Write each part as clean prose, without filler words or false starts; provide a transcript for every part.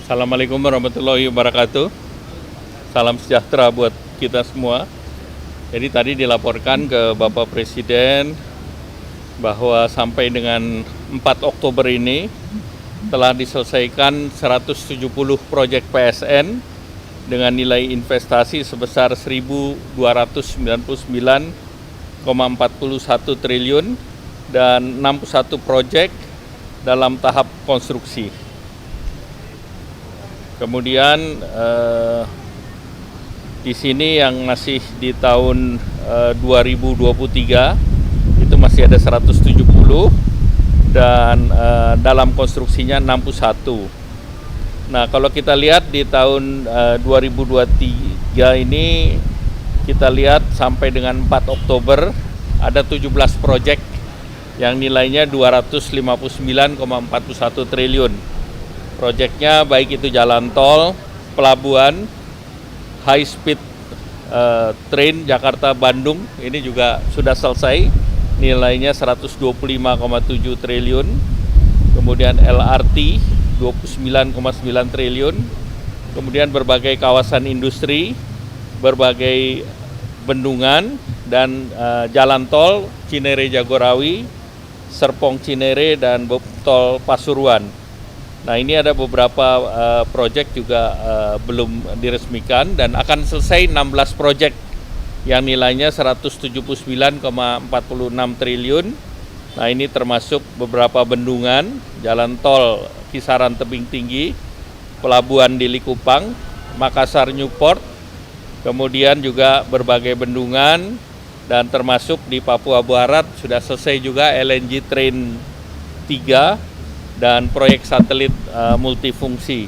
Assalamualaikum warahmatullahi wabarakatuh. Salam sejahtera buat kita semua. Jadi tadi dilaporkan ke Bapak Presiden bahwa sampai dengan 4 Oktober ini telah diselesaikan 170 proyek PSN dengan nilai investasi sebesar 1.299,41 triliun dan 61 proyek dalam tahap konstruksi. Kemudian di sini yang masih di tahun 2023 itu masih ada 170 dan dalam konstruksinya 61. Nah, kalau kita lihat di tahun 2023 ini, kita lihat sampai dengan 4 Oktober ada 17 proyek yang nilainya 259,41 triliun. Proyeknya baik itu jalan tol, pelabuhan, high speed train Jakarta-Bandung, ini juga sudah selesai, nilainya 125,7 triliun. Kemudian LRT 29,9 triliun. Kemudian berbagai kawasan industri, berbagai bendungan, dan jalan tol Cinere Jagorawi, Serpong Cinere, dan tol Pasuruan. Nah, ini ada beberapa proyek juga belum diresmikan dan akan selesai 16 proyek yang nilainya 179,46 triliun. Nah, ini termasuk beberapa bendungan, jalan tol Kisaran Tebing Tinggi, pelabuhan di Likupang, Makassar Newport, kemudian juga berbagai bendungan, dan termasuk di Papua Barat sudah selesai juga LNG Train 3 dan proyek satelit multifungsi.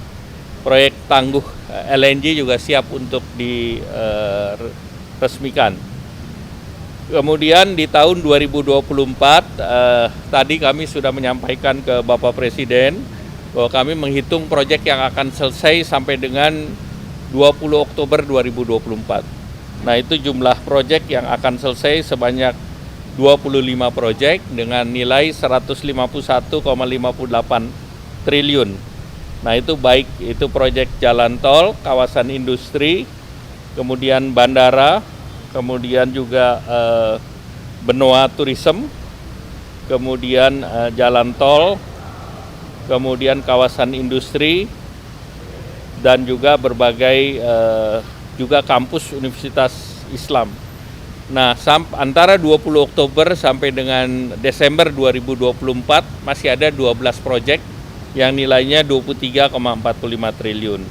Proyek tangguh LNG juga siap untuk diresmikan. Kemudian di tahun 2024 tadi kami sudah menyampaikan ke Bapak Presiden bahwa kami menghitung proyek yang akan selesai sampai dengan 20 Oktober 2024. Nah, itu jumlah proyek yang akan selesai sebanyak 25 proyek dengan nilai 151,58 triliun. Nah, itu baik itu proyek jalan tol, kawasan industri, kemudian bandara, kemudian juga benua tourism, kemudian jalan tol, kemudian kawasan industri, dan juga berbagai juga kampus Universitas Islam. Nah, antara 20 Oktober sampai dengan Desember 2024 masih ada 12 proyek yang nilainya 23,45 triliun.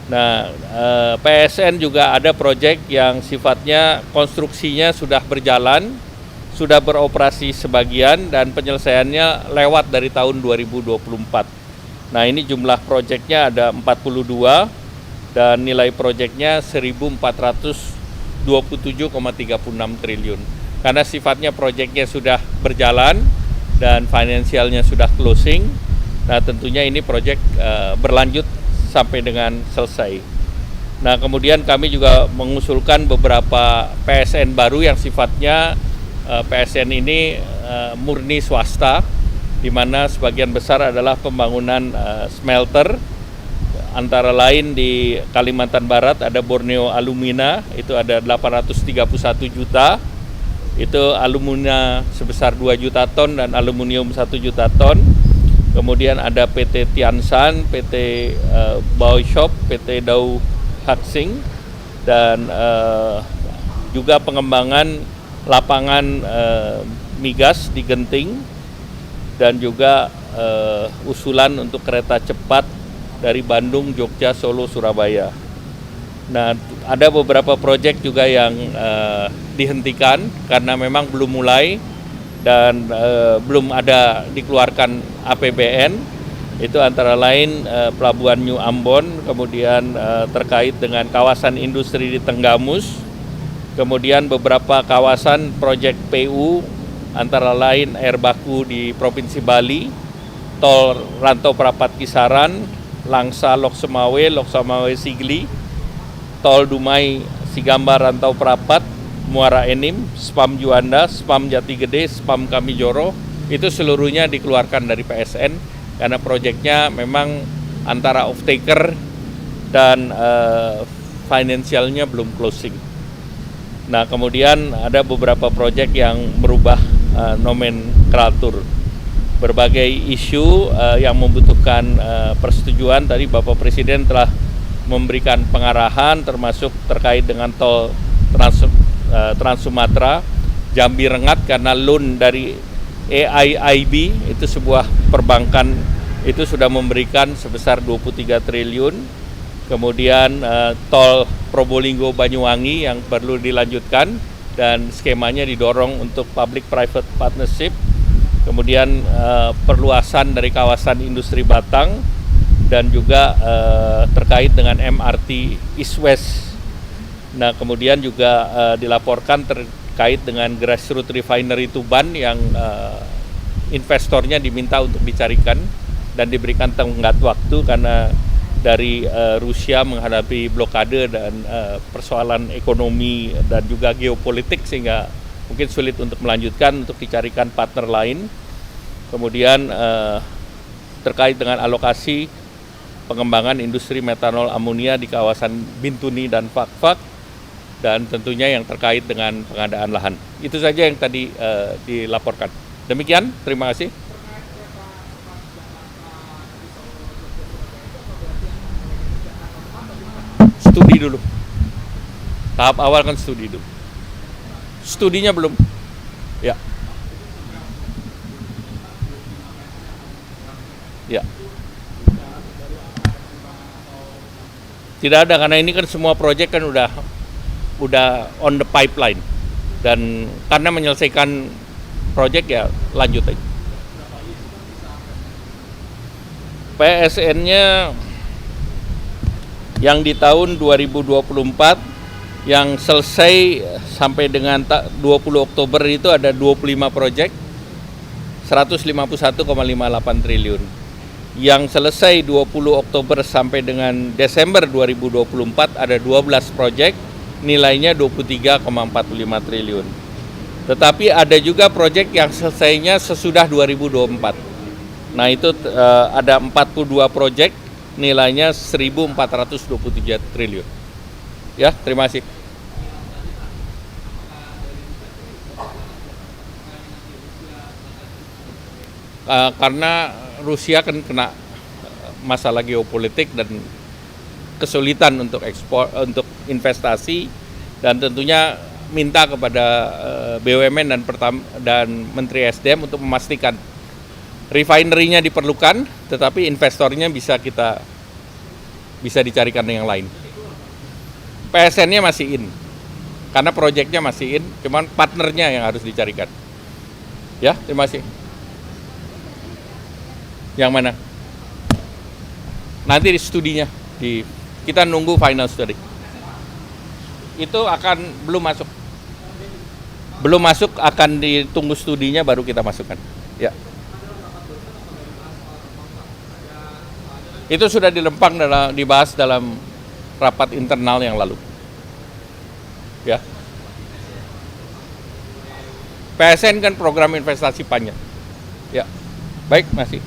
Nah, PSN juga ada proyek yang sifatnya konstruksinya sudah berjalan, sudah beroperasi sebagian, dan penyelesaiannya lewat dari tahun 2024. Nah, ini jumlah proyeknya ada 42 dan nilai proyeknya 1.427,36 triliun. Karena sifatnya proyeknya sudah berjalan dan finansialnya sudah closing, nah tentunya ini proyek berlanjut sampai dengan selesai. Nah, kemudian kami juga mengusulkan beberapa PSN baru yang sifatnya PSN ini murni swasta, di mana sebagian besar adalah pembangunan smelter. Antara lain di Kalimantan Barat ada Borneo Alumina, itu ada 831 juta, itu alumina sebesar 2 juta ton dan aluminium 1 juta ton. Kemudian ada PT Tiansan, PT Baoshop, PT Dau Haksing, dan juga pengembangan lapangan migas di Genting, dan juga usulan untuk kereta cepat dari Bandung, Jogja, Solo, Surabaya. Nah, ada beberapa proyek juga yang dihentikan karena memang belum mulai dan belum ada dikeluarkan APBN. Itu antara lain Pelabuhan New Ambon, kemudian terkait dengan kawasan industri di Tenggamus, kemudian beberapa kawasan proyek PU antara lain air baku di Provinsi Bali, tol Rantau Prapat Kisaran, Langsa Loksemawe, Loksemawe Sigli, tol Dumai Sigamba Rantau Prapat, Muara Enim, Spam Juanda, Spam Jati Gede, Spam Kamijoro, itu seluruhnya dikeluarkan dari PSN karena proyeknya memang antara off-taker dan finansialnya belum closing. Nah, kemudian ada beberapa proyek yang merubah nomenklatur. Berbagai isu yang membutuhkan persetujuan, tadi Bapak Presiden telah memberikan pengarahan termasuk terkait dengan tol Trans Sumatera, Jambi Rengat, karena loan dari AIIB itu sebuah perbankan itu sudah memberikan sebesar 23 triliun. Kemudian tol Probolinggo Banyuwangi yang perlu dilanjutkan dan skemanya didorong untuk public private partnership. Kemudian perluasan dari kawasan industri Batang dan juga terkait dengan MRT East West. Nah, kemudian juga dilaporkan terkait dengan grassroots refinery Tuban yang investornya diminta untuk dicarikan dan diberikan tenggat waktu karena dari Rusia menghadapi blokade dan persoalan ekonomi dan juga geopolitik sehingga mungkin sulit untuk melanjutkan, untuk dicarikan partner lain. Kemudian terkait dengan alokasi pengembangan industri metanol amonia di kawasan Bintuni dan Fakfak, dan tentunya yang terkait dengan pengadaan lahan. Itu saja yang tadi dilaporkan. Demikian, terima kasih. Studi dulu. Tahap awal kan studi dulu. Studinya belum. Ya. Ya. Tidak ada, karena ini kan semua proyek kan udah on the pipeline, dan karena menyelesaikan proyek ya lanjut aja. PSN-nya yang di tahun 2024 yang selesai sampai dengan 20 Oktober itu ada 25 proyek 151,58 triliun. Yang selesai 20 Oktober sampai dengan Desember 2024 ada 12 proyek nilainya 23,45 triliun. Tetapi ada juga proyek yang selesainya sesudah 2024. Nah, itu ada 42 proyek nilainya 1.427 triliun. Ya, terima kasih. Karena Rusia kan kena masalah geopolitik dan kesulitan untuk ekspor, untuk investasi, dan tentunya minta kepada BUMN dan Menteri SDM untuk memastikan refinery-nya diperlukan, tetapi investornya bisa dicarikan yang lain. PSN-nya masih in, karena proyeknya masih in, cuman partnernya yang harus dicarikan. Ya, terima kasih. Yang mana? Nanti di studinya, kita nunggu final study. Itu belum masuk, akan ditunggu studinya baru kita masukkan. Ya. Itu sudah dibahas dalam rapat internal yang lalu. Ya. PSN kan program investasi panjang. Ya. Baik, masih.